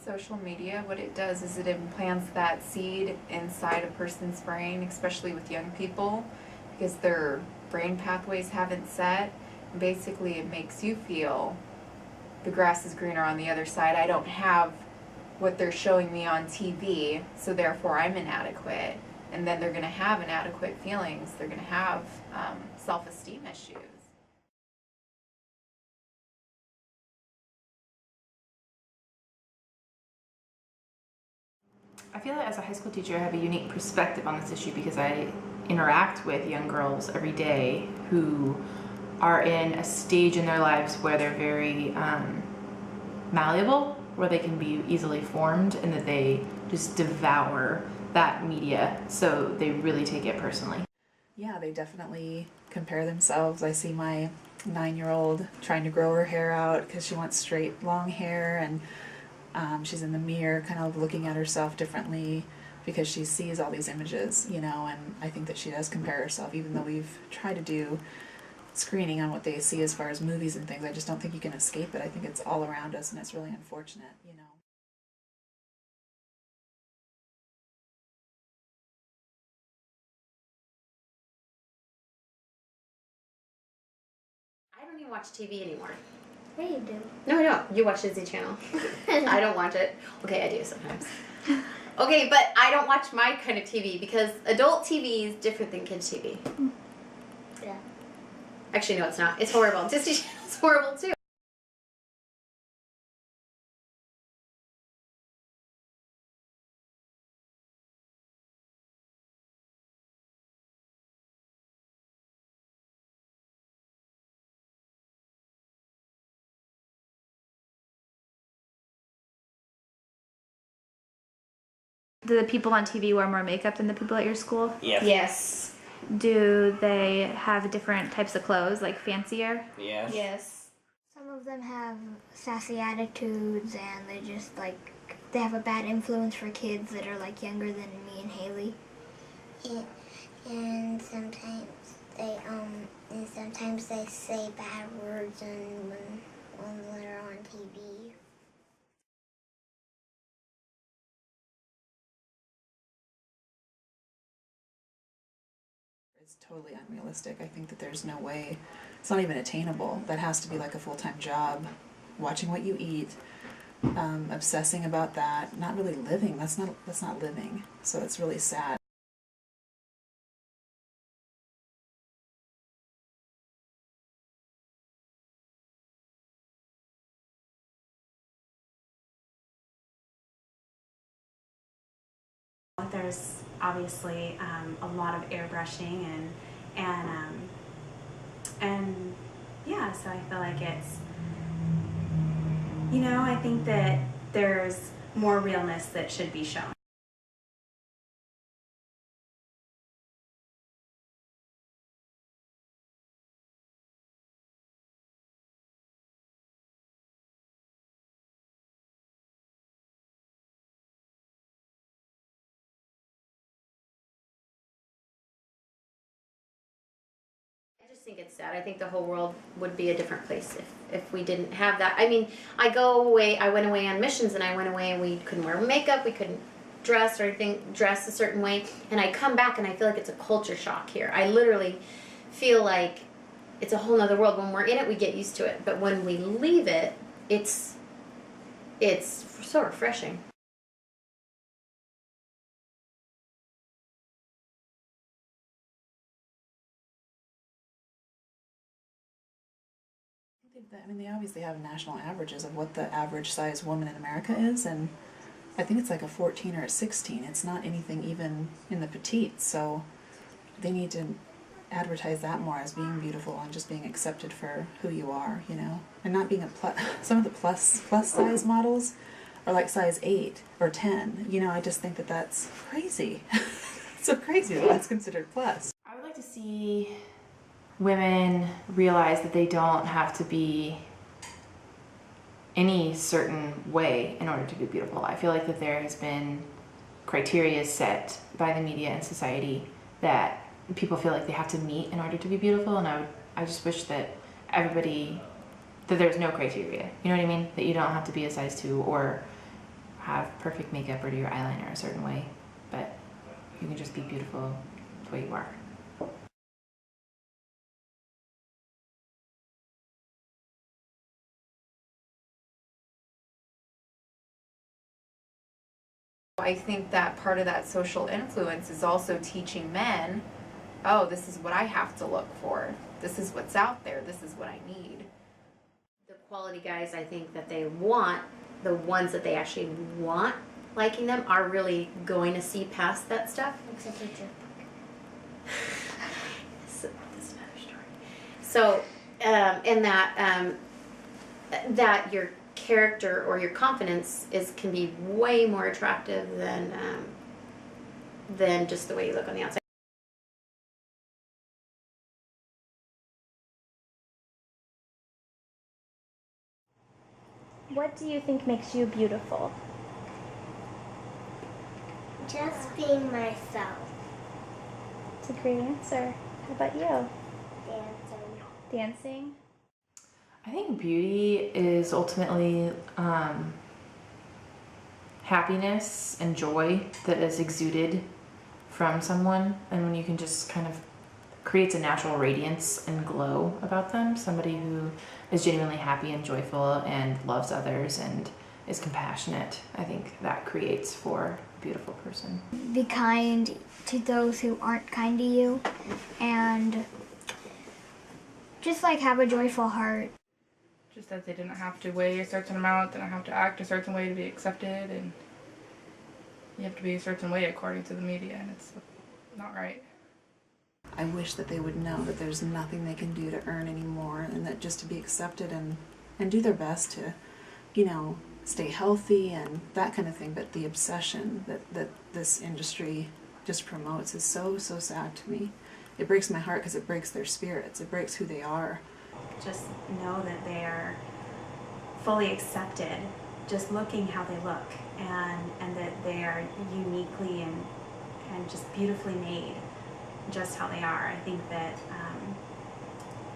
social media, what it does is it implants that seed inside a person's brain, especially with young people, because their brain pathways haven't set. And basically, it makes you feel the grass is greener on the other side. I don't have what they're showing me on TV, so therefore I'm inadequate. And then they're going to have inadequate feelings. They're going to have self-esteem issues. I feel like as a high school teacher I have a unique perspective on this issue because I interact with young girls every day who are in a stage in their lives where they're very malleable, where they can be easily formed, and that they just devour that media, so they really take it personally. Yeah, they definitely compare themselves. I see my 9-year-old trying to grow her hair out because she wants straight long hair, and she's in the mirror kind of looking at herself differently because she sees all these images, you know, and I think that she does compare herself, even though we've tried to do screening on what they see as far as movies and things. I just don't think you can escape it. I think it's all around us, and it's really unfortunate, you know. I don't even watch TV anymore. Yeah, you do. No, I don't. You watch Disney Channel. I don't watch it. Okay, I do sometimes. Okay, but I don't watch my kind of TV because adult TV is different than kids TV. Yeah. Actually, no, it's not. It's horrible. Disney Channel's horrible too. Do the people on TV wear more makeup than the people at your school? Yeah. Yes. Do they have different types of clothes, like fancier? Yes. Yes. Some of them have sassy attitudes, and they just like, they have a bad influence for kids that are like younger than me and Haley. And sometimes they say bad words when they're on TV. It's totally unrealistic. I think that there's no way, it's not even attainable. That has to be like a full-time job. Watching what you eat, obsessing about that, not really living. That's not living. So it's really sad. There's obviously a lot of airbrushing and yeah, so I feel like it's, you know, I think that there's more realness that should be shown. I just think it's sad. I think the whole world would be a different place if we didn't have that. I mean, I went away on missions, and I went away and we couldn't wear makeup, we couldn't dress dress a certain way, and I come back and I feel like it's a culture shock here. I literally feel like it's a whole nother world. When we're in it, we get used to it, but when we leave it, it's so refreshing. I mean, they obviously have national averages of what the average size woman in America is, and I think it's like a 14 or a 16. It's not anything even in the petite, so they need to advertise that more as being beautiful and just being accepted for who you are, you know, and not being a some of the plus size models are like size 8 or 10, you know. I just think that that's crazy. It's so crazy that that's considered plus. I would like to see women realize that they don't have to be any certain way in order to be beautiful. I feel like that there has been criteria set by the media and society that people feel like they have to meet in order to be beautiful, and I just wish that that there's no criteria. You know what I mean? That you don't have to be a size 2 or have perfect makeup or do your eyeliner a certain way, but you can just be beautiful the way you are. I think that part of that social influence is also teaching men, oh, this is what I have to look for. This is what's out there. This is what I need. The quality guys, I think that they want, the ones that they actually want liking them, are really going to see past that stuff. Except for Joe. That's another story. So, and that your character or your confidence can be way more attractive than just the way you look on the outside. What do you think makes you beautiful? Just being myself. It's a great answer. How about you? Dancing. Dancing? I think beauty is ultimately happiness and joy that is exuded from someone, and when you can just kind of creates a natural radiance and glow about them, somebody who is genuinely happy and joyful and loves others and is compassionate, I think that creates for a beautiful person. Be kind to those who aren't kind to you, and just like have a joyful heart. Just that they didn't have to weigh a certain amount, didn't have to act a certain way to be accepted, and you have to be a certain way according to the media, and it's not right. I wish that they would know that there's nothing they can do to earn anymore, and that just to be accepted and do their best to, you know, stay healthy and that kind of thing. But the obsession that this industry just promotes is so sad to me. It breaks my heart because it breaks their spirits. It breaks who they are. Just know that they are fully accepted, just looking how they look, and that they are uniquely and just beautifully made just how they are. I think that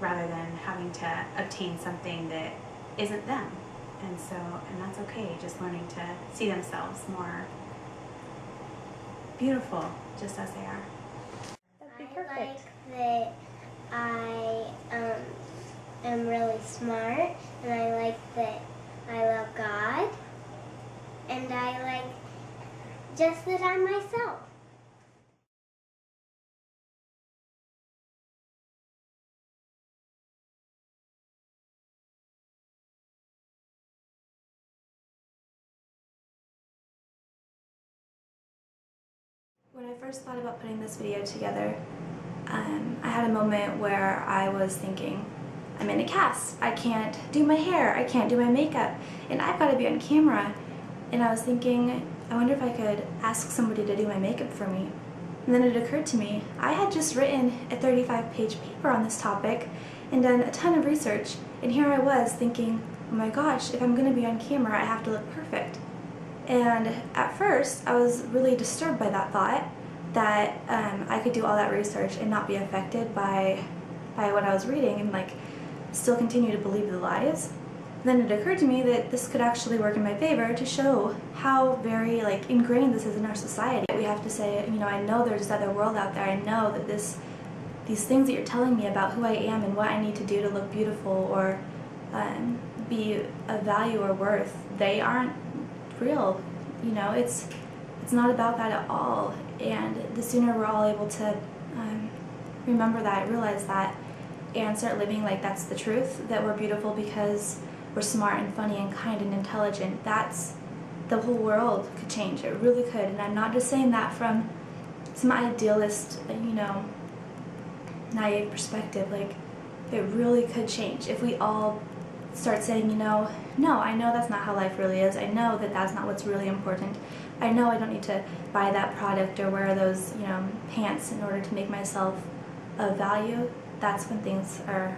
rather than having to obtain something that isn't them, and that's okay, just learning to see themselves more beautiful just as they are. That'd be I perfect. like that I am really smart, and I like that I love God, and I like just that I'm myself. When I first thought about putting this video together, I had a moment where I was thinking, I'm in a cast, I can't do my hair, I can't do my makeup, and I've got to be on camera. And I was thinking, I wonder if I could ask somebody to do my makeup for me. And then it occurred to me, I had just written a 35-page paper on this topic and done a ton of research, and here I was thinking, oh my gosh, if I'm going to be on camera, I have to look perfect. And at first, I was really disturbed by that thought, that I could do all that research and not be affected by what I was reading and like still continue to believe the lies. Then it occurred to me that this could actually work in my favor to show how very like ingrained this is in our society. We have to say, you know, I know there's this other world out there. I know that these things that you're telling me about who I am and what I need to do to look beautiful or be of value or worth, they aren't real. You know, it's not about that at all. And the sooner we're all able to remember that, realize that, and start living like that's the truth, that we're beautiful because we're smart and funny and kind and intelligent, that's the whole world could change. It really could. And I'm not just saying that from some idealist, you know, naive perspective. Like, it really could change if we all start saying, you know, no, I know that's not how life really is. I know that that's not what's really important. I know I don't need to buy that product or wear those, you know, pants in order to make myself of value. That's when things are,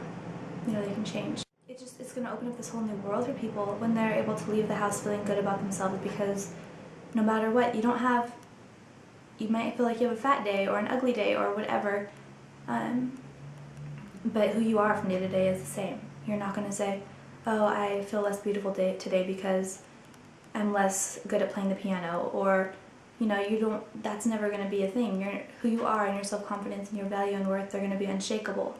you know, they can change. It's going to open up this whole new world for people when they're able to leave the house feeling good about themselves, because no matter what, you might feel like you have a fat day or an ugly day or whatever, but who you are from day to day is the same. You're not going to say, oh, I feel less beautiful today because I'm less good at playing the piano, or you know, you don't, that's never going to be a thing. Who you are and your self-confidence and your value and worth are going to be unshakable.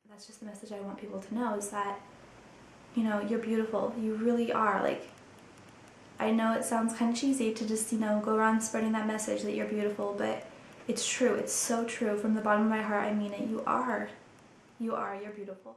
That's just the message I want people to know, is that, you know, you're beautiful. You really are. Like, I know it sounds kind of cheesy to just, you know, go around spreading that message that you're beautiful, but it's true. It's so true. From the bottom of my heart, I mean it. You are. You are. You're beautiful.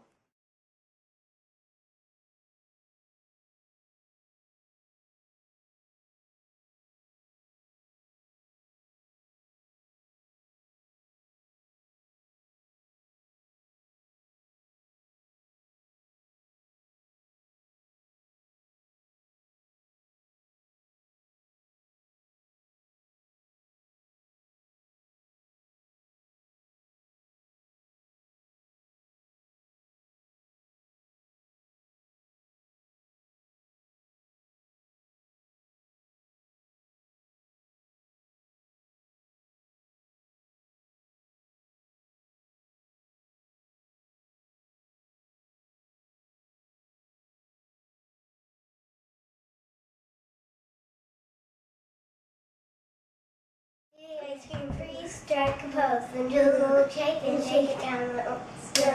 Ice cream freeze, strike a pose, then do a little shake and shake it down. Little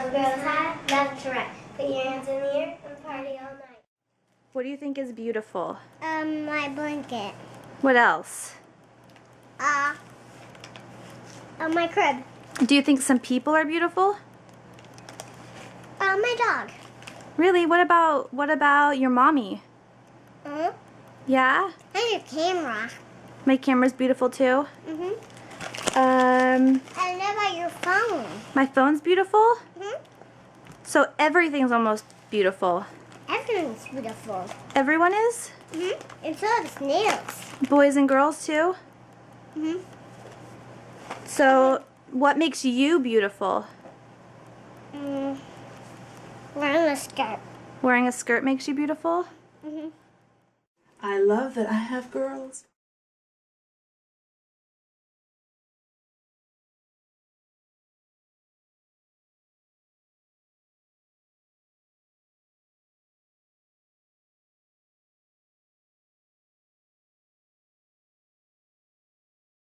girls high, left to right. Put your hands in the air and party all night. What do you think is beautiful? My blanket. What else? My crib. Do you think some people are beautiful? My dog. Really? What about your mommy? Yeah? And your camera. My camera's beautiful too. And what about your phone? My phone's beautiful? So everything's almost beautiful. Everything's beautiful. Everyone is? And so are the snails. Boys and girls too? So what makes you beautiful? Wearing a skirt. Wearing a skirt makes you beautiful? I love that I have girls.